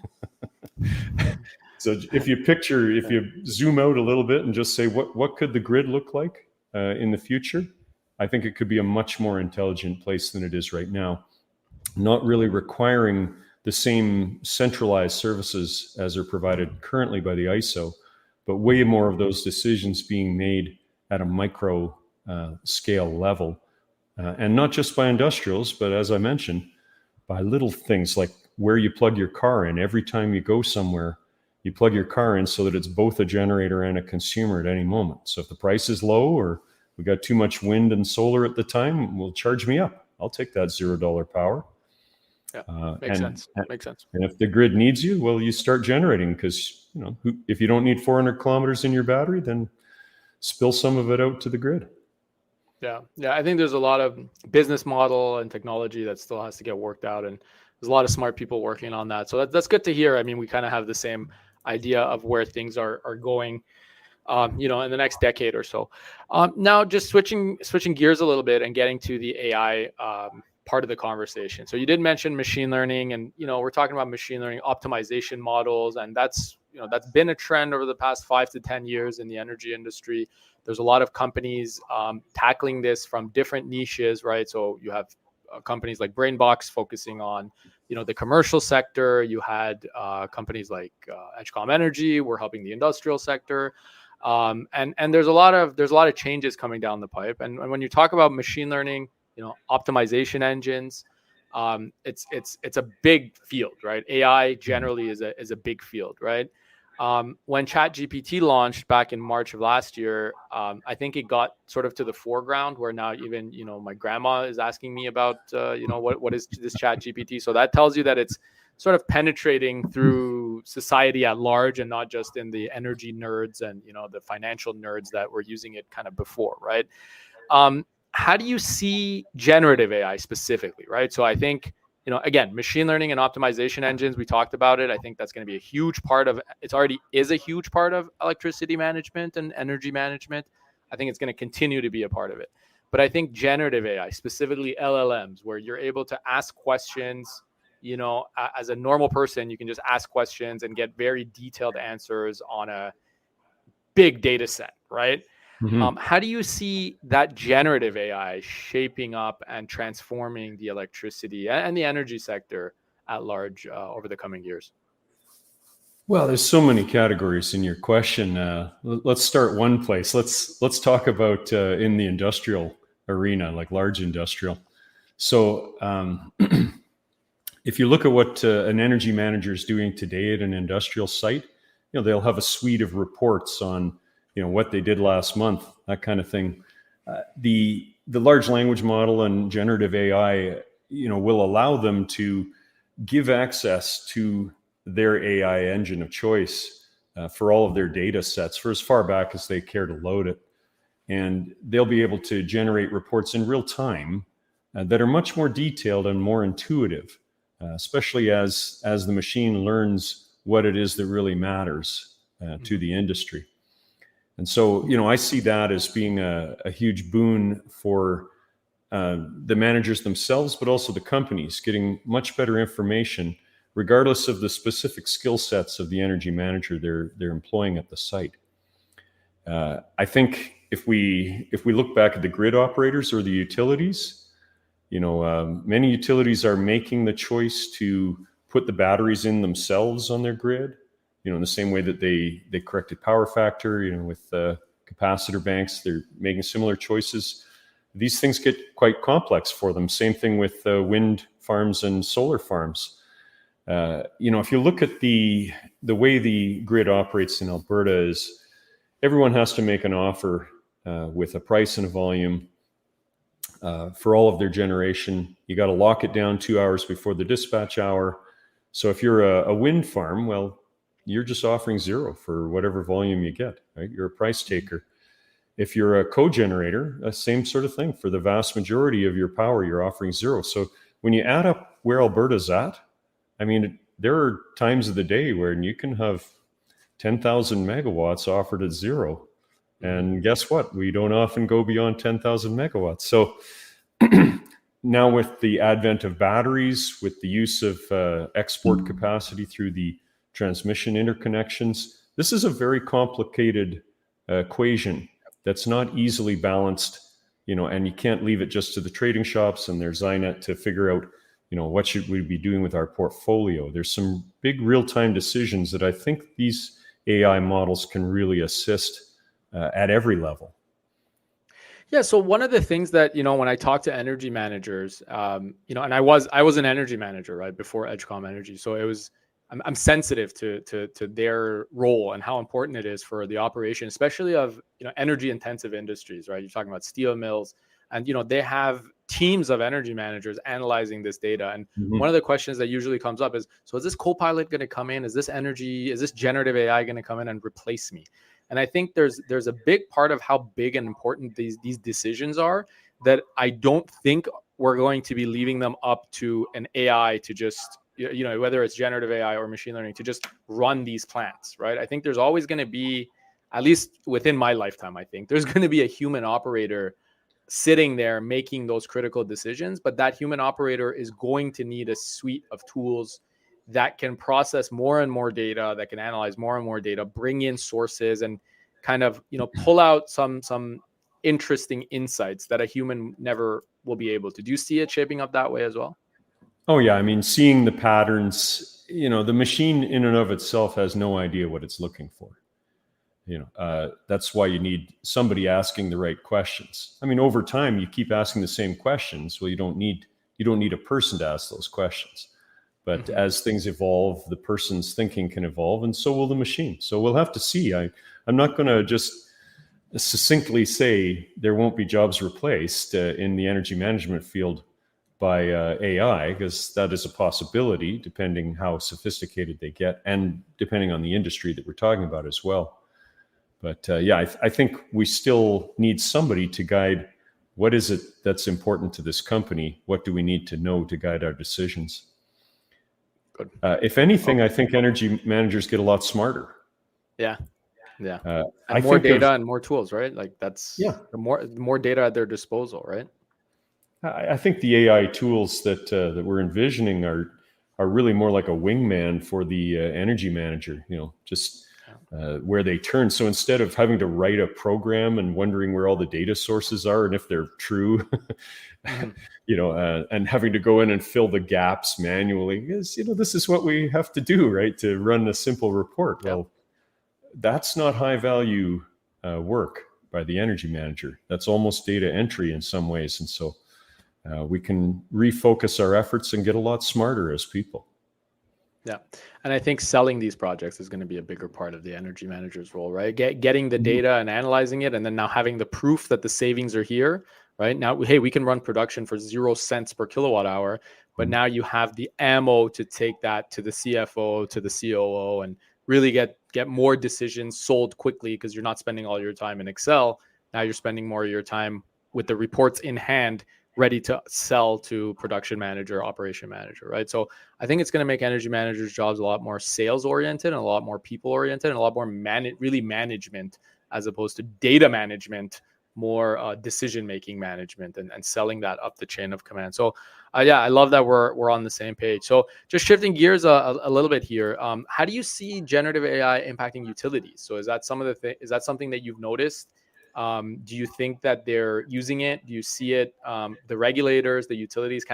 So if you zoom out a little bit and just say, what could the grid look like in the future? I think it could be a much more intelligent place than it is right now. Not really requiring the same centralized services as are provided currently by the ISO, but way more of those decisions being made at a micro scale level. And not just by industrials, but as I mentioned, by little things like where you plug your car in. Every time you go somewhere, you plug your car in so that it's both a generator and a consumer at any moment. So if the price is low or we got too much wind and solar at the time, well, charge me up. I'll take that $0 power. Yeah, makes sense. Makes sense. And if the grid needs you, well, you start generating because, if you don't need 400 kilometers in your battery, then spill some of it out to the grid. Yeah. I think there's a lot of business model and technology that still has to get worked out, and there's a lot of smart people working on that. So that's good to hear. I mean, we kind of have the same idea of where things are going, in the next decade or so. Now, just switching gears a little bit and getting to the AI part of the conversation. So you did mention machine learning, and we're talking about machine learning optimization models, and that's been a trend over the past 5 to 10 years in the energy industry. There's a lot of companies tackling this from different niches, right? So you have companies like Brainbox focusing on, the commercial sector. You had companies like Edgecom Energy. We're helping the industrial sector, and there's a lot of changes coming down the pipe. And when you talk about machine learning, optimization engines, it's a big field, right? AI generally is a big field, right? When ChatGPT launched back in March of last year, I think it got sort of to the foreground where now even, my grandma is asking me about, what is this ChatGPT? So that tells you that it's sort of penetrating through society at large and not just in the energy nerds and, the financial nerds that were using it kind of before, right? How do you see generative AI specifically, right? So I think, again, machine learning and optimization engines, we talked about it. I think that's going to be a huge part of, it already is a huge part of electricity management and energy management. I think it's going to continue to be a part of it. But I think generative AI, specifically LLMs, where you're able to ask questions, as a normal person, you can just ask questions and get very detailed answers on a big data set, right? Mm-hmm. How do you see that generative AI shaping up and transforming the electricity and the energy sector at large over the coming years? Well, there's so many categories in your question. Let's start one place. Let's talk about in the industrial arena, like large industrial. So if you look at what an energy manager is doing today at an industrial site, they'll have a suite of reports on what they did last month, that kind of thing. The large language model and generative AI, will allow them to give access to their AI engine of choice for all of their data sets for as far back as they care to load it. And they'll be able to generate reports in real time that are much more detailed and more intuitive, especially as the machine learns what it is that really matters to the industry. And so, I see that as being a huge boon for the managers themselves, but also the companies, getting much better information, regardless of the specific skill sets of the energy manager they're employing at the site. I think if we look back at the grid operators or the utilities, many utilities are making the choice to put the batteries in themselves on their grid, in the same way that they corrected power factor, with capacitor banks. They're making similar choices. These things get quite complex for them. Same thing with wind farms and solar farms. If you look at the way the grid operates in Alberta, is everyone has to make an offer with a price and a volume for all of their generation. You got to lock it down 2 hours before the dispatch hour. So if you're a wind farm, well, you're just offering zero for whatever volume you get, right? You're a price taker. If you're a co-generator, same sort of thing. For the vast majority of your power, you're offering zero. So when you add up where Alberta's at, there are times of the day where you can have 10,000 megawatts offered at zero. And guess what? We don't often go beyond 10,000 megawatts. So now with the advent of batteries, with the use of export capacity through the transmission interconnections, this is a very complicated equation that's not easily balanced, and you can't leave it just to the trading shops and their Zynet to figure out, what should we be doing with our portfolio. There's some big real-time decisions that I think these AI models can really assist at every level. Yeah. So one of the things that, when I talk to energy managers, and I was an energy manager, right, before Edgecom Energy. So I'm sensitive to their role and how important it is for the operation, especially of, energy intensive industries, right? You're talking about steel mills, and, they have teams of energy managers analyzing this data. And one of the questions that usually comes up is, so is this Copilot going to come in? Is this generative AI going to come in and replace me? And I think there's a big part of how big and important these decisions are, that I don't think we're going to be leaving them up to an AI to just, whether it's generative AI or machine learning, to just run these plants, right? I think there's always going to be, at least within my lifetime, I think there's going to be a human operator sitting there making those critical decisions. But that human operator is going to need a suite of tools that can process more and more data, that can analyze more and more data, bring in sources, and kind of, pull out some interesting insights that a human never will be able to. Do you see it shaping up that way as well? Oh yeah, seeing the patterns, the machine in and of itself has no idea what it's looking for. That's why you need somebody asking the right questions. Over time, you keep asking the same questions. Well, you don't need a person to ask those questions. But as things evolve, the person's thinking can evolve, and so will the machine. So we'll have to see. I'm not going to just succinctly say there won't be jobs replaced in the energy management field by AI, because that is a possibility, depending how sophisticated they get and depending on the industry that we're talking about as well. But I think we still need somebody to guide, what is it that's important to this company? What do we need to know to guide our decisions? Good. If anything, I think energy managers get a lot smarter. Yeah. And more data and more tools, right? Like that's more data at their disposal, right? I think the AI tools that we're envisioning are really more like a wingman for the energy manager, where they turn. So instead of having to write a program and wondering where all the data sources are and if they're true, and having to go in and fill the gaps manually, because, this is what we have to do, right, to run a simple report. Yeah. Well, that's not high value work by the energy manager. That's almost data entry in some ways. And so we can refocus our efforts and get a lot smarter as people. Yeah. And I think selling these projects is going to be a bigger part of the energy manager's role, right? Getting the data and analyzing it, and then now having the proof that the savings are here, right? Now, hey, we can run production for 0 cents per kilowatt hour. but now you have the ammo to take that to the CFO, to the COO, and really get more decisions sold quickly, because you're not spending all your time in Excel. Now you're spending more of your time with the reports in hand, ready to sell to production manager, operation manager, right? So I think it's going to make energy managers' jobs a lot more sales oriented and a lot more people oriented and a lot more really management, as opposed to data management, more decision-making management, and selling that up the chain of command. So yeah, I love that we're on the same page. So just shifting gears a little bit here, how do you see generative AI impacting utilities? So is that is that something that you've noticed? Do you think that they're using it? Do you see it? The regulators, the utilities,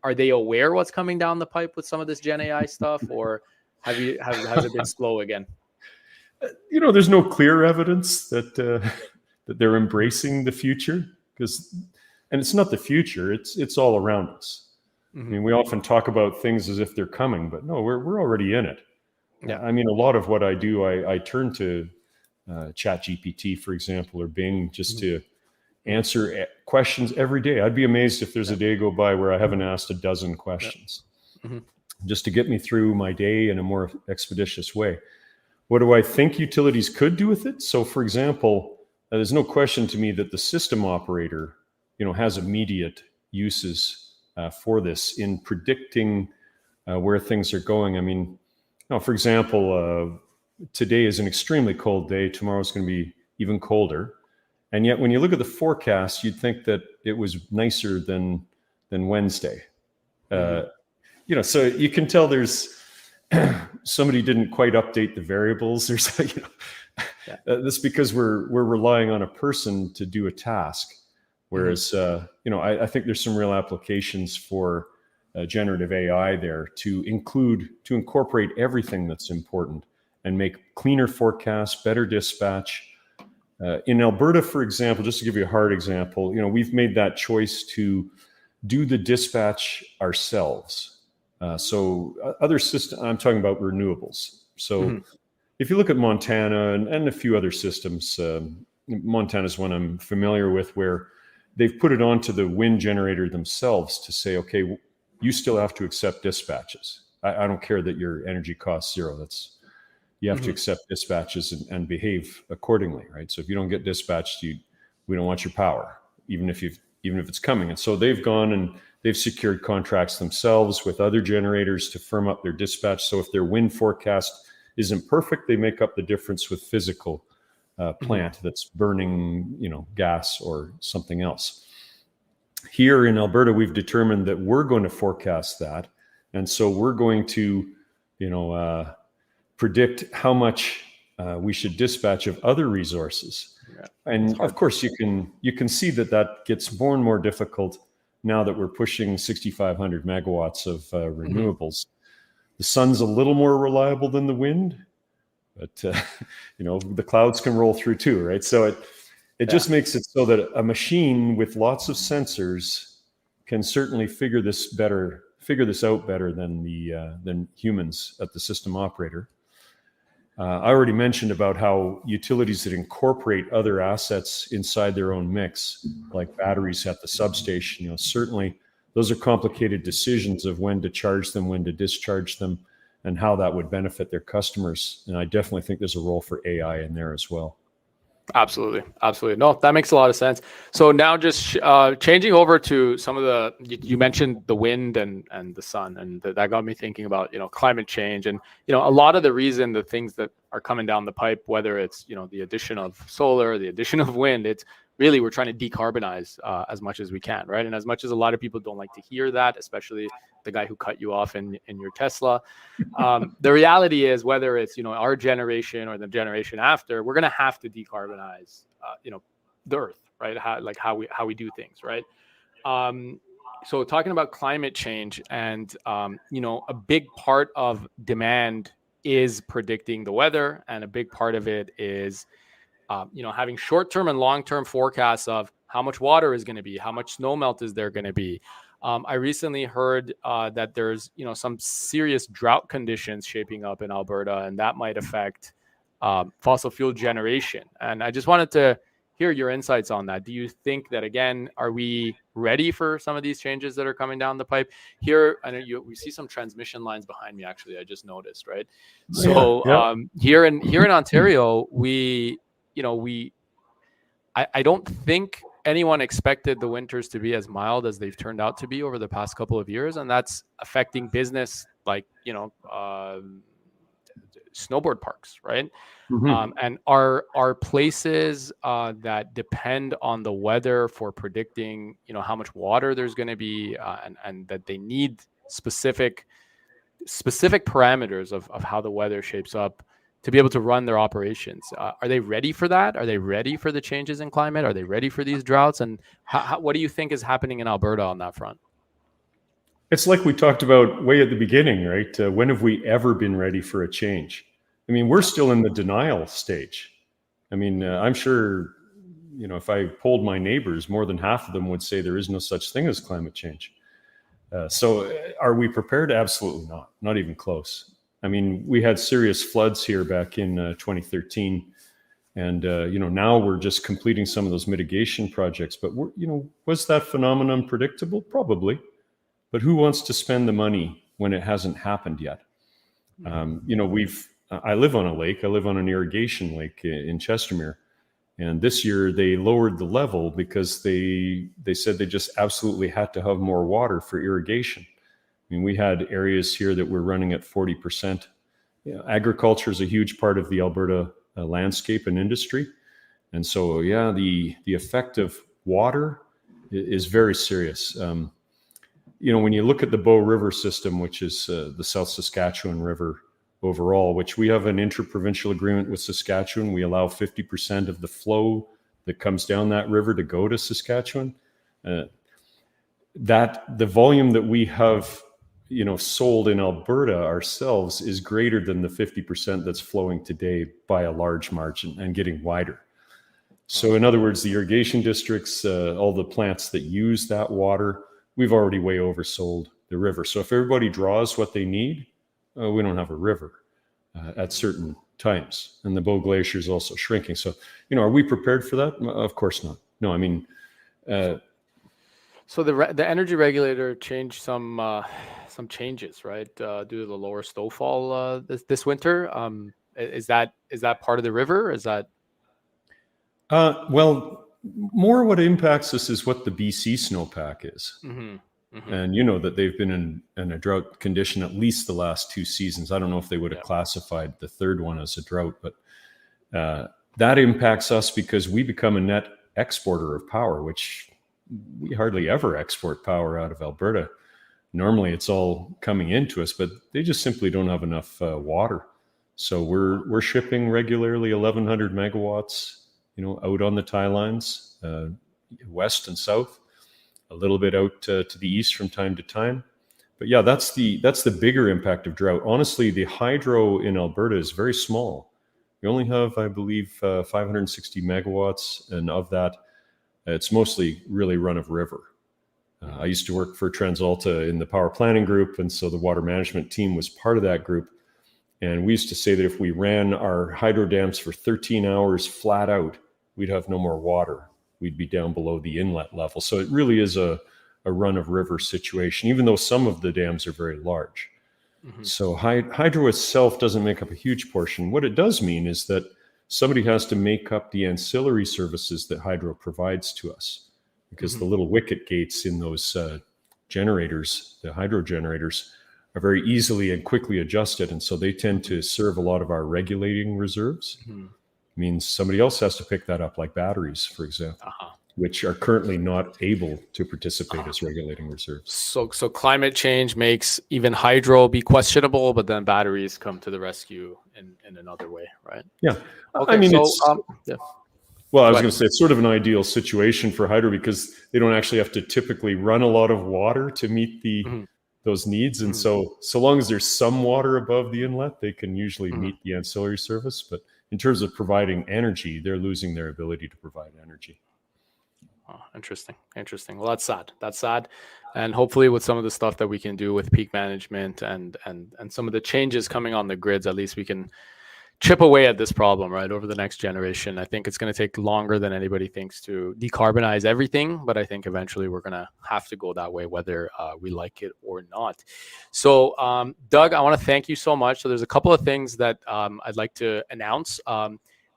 are they aware what's coming down the pipe with some of this Gen AI stuff, or has it been slow again? There's no clear evidence that that they're embracing the future, and it's not the future; it's all around us. I mean, we often talk about things as if they're coming, but no, we're already in it. Yeah. I mean, a lot of what I do, I turn to ChatGPT, for example, or Bing, just to answer questions every day. I'd be amazed if there's a day go by where I haven't asked a dozen questions, just to get me through my day in a more expeditious way. What do I think utilities could do with it? So, for example, there's no question to me that the system operator, has immediate uses for this in predicting where things are going. I mean, for example, today is an extremely cold day. Tomorrow's going to be even colder. And yet when you look at the forecast, you'd think that it was nicer than Wednesday. So you can tell there's somebody didn't quite update the variables. There's, that's because we're relying on a person to do a task. Whereas, I think there's some real applications for generative AI there to incorporate everything that's important and make cleaner forecasts, better dispatch. In Alberta, for example, just to give you a hard example, we've made that choice to do the dispatch ourselves. So other systems, I'm talking about renewables. So if you look at Montana and a few other systems, Montana is one I'm familiar with, where they've put it onto the wind generator themselves to say, okay, you still have to accept dispatches. I don't care that your energy costs zero. You have to accept dispatches and behave accordingly, right? So if you don't get dispatched, we don't want your power, even if it's coming. And so they've gone and they've secured contracts themselves with other generators to firm up their dispatch. So if their wind forecast isn't perfect, they make up the difference with physical plant that's burning, gas or something else. Here in Alberta, we've determined that we're going to forecast that, and so we're going to, predict how much we should dispatch of other resources. Yeah. And of course, you can see that gets more and more difficult now that we're pushing 6,500 megawatts of renewables. The sun's a little more reliable than the wind, but the clouds can roll through too, right? So it just makes it so that a machine with lots of sensors can certainly figure this out better than humans at the system operator. I already mentioned about how utilities that incorporate other assets inside their own mix, like batteries at the substation, certainly those are complicated decisions of when to charge them, when to discharge them, and how that would benefit their customers. And I definitely think there's a role for AI in there as well. Absolutely. No, that makes a lot of sense. So now just changing over to some of you mentioned the wind and the sun, and that got me thinking about, climate change. And, a lot of the things that are coming down the pipe, whether it's, the addition of solar, the addition of wind, it's really, we're trying to decarbonize as much as we can, right? And as much as a lot of people don't like to hear that, especially the guy who cut you off in your Tesla, the reality is, whether it's, our generation or the generation after, we're going to have to decarbonize, the earth, right? How we do things, right? So talking about climate change and, a big part of demand is predicting the weather. And a big part of it is, having short-term and long-term forecasts of how much water is going to be, how much snow melt is there going to be. I recently heard that there's, some serious drought conditions shaping up in Alberta, and that might affect fossil fuel generation. And I just wanted to hear your insights on that. Do you think that, again, are we ready for some of these changes that are coming down the pipe? Here, I know we see some transmission lines behind me, actually, I just noticed, right? So here in Ontario, I don't think anyone expected the winters to be as mild as they've turned out to be over the past couple of years, and that's affecting business like snowboard parks, right? And are places that depend on the weather for predicting, how much water there's going to be, and that they need specific parameters of how the weather shapes up to be able to run their operations. Are they ready for that? Are they ready for the changes in climate? Are they ready for these droughts? And what do you think is happening in Alberta on that front? It's like we talked about way at the beginning, right? When have we ever been ready for a change? I mean, we're still in the denial stage. I mean, I'm sure, if I polled my neighbors, more than half of them would say there is no such thing as climate change. So are we prepared? Absolutely not even close. I mean, we had serious floods here back in 2013. And, now we're just completing some of those mitigation projects. But, was that phenomenon predictable? Probably. But who wants to spend the money when it hasn't happened yet? I live on a lake. I live on an irrigation lake in Chestermere. And this year they lowered the level because they said they just absolutely had to have more water for irrigation. I mean, we had areas here that were running at 40%. Agriculture is a huge part of the Alberta landscape and industry. And so, the effect of water is very serious. When you look at the Bow River system, which is the South Saskatchewan River overall, which we have an interprovincial agreement with Saskatchewan, we allow 50% of the flow that comes down that river to go to Saskatchewan. That the volume that we have, sold in Alberta ourselves is greater than the 50% that's flowing today by a large margin and getting wider. So in other words, the irrigation districts, all the plants that use that water, we've already way oversold the river. So if everybody draws what they need, we don't have a river at certain times. And the Bow Glacier is also shrinking. So, are we prepared for that? Of course not. No, I mean... So the energy regulator changed some changes, right, due to the lower snowfall this winter. Is that part of the river? Is that... Well, more what impacts us is what the BC snowpack is. And that they've been in a drought condition at least the last 2 seasons. I don't know if they would have classified the third one as a drought, but that impacts us because we become a net exporter of power, which we hardly ever export power out of Alberta. Normally it's all coming into us, but they just simply don't have enough water. So we're shipping regularly 1,100 megawatts, out on the tie lines, west and south. A little bit out to the east from time to time. But that's the bigger impact of drought. Honestly, the hydro in Alberta is very small. We only have, I believe, 560 megawatts. And of that, it's mostly really run of river. I used to work for TransAlta in the power planning group. And so the water management team was part of that group. And we used to say that if we ran our hydro dams for 13 hours flat out, we'd have no more water. We'd be down below the inlet level. So it really is a run of river situation, even though some of the dams are very large. So hydro itself doesn't make up a huge portion. What it does mean is that somebody has to make up the ancillary services that hydro provides to us, because the little wicket gates in those generators, the hydro generators, are very easily and quickly adjusted. And so they tend to serve a lot of our regulating reserves. Means somebody else has to pick that up, like batteries, for example, which are currently not able to participate as regulating reserves. So climate change makes even hydro be questionable, but then batteries come to the rescue in another way, right? Yeah. Okay, I mean, so, well, I was going to say it's sort of an ideal situation for hydro because they don't actually have to typically run a lot of water to meet those needs. And so long as there's some water above the inlet, they can usually meet the ancillary service. But in terms of providing energy, they're losing their ability to provide energy. Oh, interesting. Well, that's sad. And hopefully with some of the stuff that we can do with peak management and some of the changes coming on the grids, at least we can chip away at this problem, right, over the next generation. I think it's going to take longer than anybody thinks to decarbonize everything, but I think eventually we're going to have to go that way, whether we like it or not. So, Doug, I want to thank you so much. So there's a couple of things that I'd like to announce.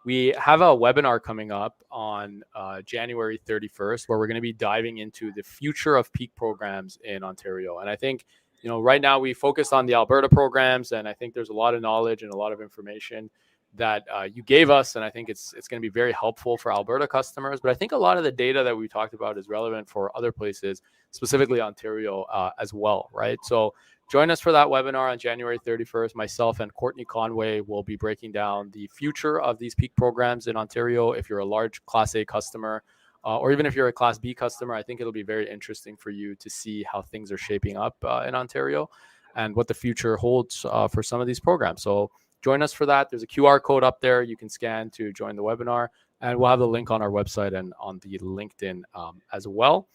We have a webinar coming up on January 31st, where we're going to be diving into the future of peak programs in Ontario. And I think, right now we focused on the Alberta programs, and I think there's a lot of knowledge and a lot of information that you gave us, and I think it's going to be very helpful for Alberta customers. But I think a lot of the data that we talked about is relevant for other places, specifically Ontario as well, right? So join us for that webinar on January 31st. Myself and Courtney Conway will be breaking down the future of these peak programs in Ontario. If you're a large Class A customer, or even if you're a Class B customer, I think it'll be very interesting for you to see how things are shaping up in Ontario and what the future holds for some of these programs. So join us for that. There's a QR code up there you can scan to join the webinar, and we'll have the link on our website and on the LinkedIn as well.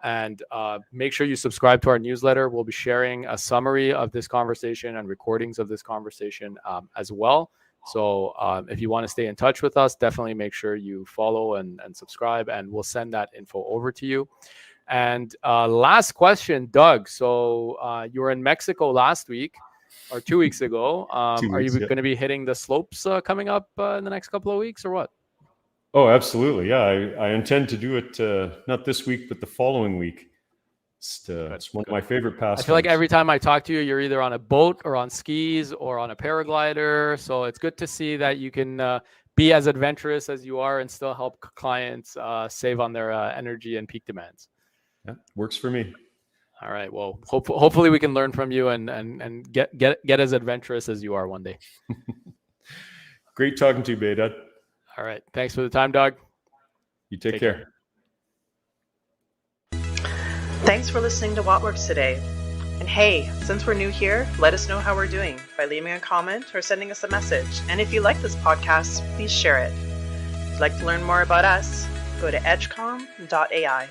And make sure you subscribe to our newsletter. We'll be sharing a summary of this conversation and recordings of this conversation as well. So if you want to stay in touch with us, definitely make sure you follow and subscribe, and we'll send that info over to you. And last question, Doug. So you were in Mexico last week or 2 weeks ago. Are you going to be hitting the slopes coming up in the next couple of weeks, or what? Oh, absolutely. Yeah, I intend to do it not this week, but the following week. It's one of my favorite pastimes. I feel like every time I talk to you, you're either on a boat or on skis or on a paraglider. So it's good to see that you can be as adventurous as you are and still help clients save on their energy and peak demands. Yeah, works for me. All right. Well, hopefully we can learn from you and get as adventurous as you are one day. Great talking to you, Behdad. All right. Thanks for the time, Doug. You take care. Thanks for listening to What Works today. And hey, since we're new here, let us know how we're doing by leaving a comment or sending us a message. And if you like this podcast, please share it. If you'd like to learn more about us, go to edgecom.ai.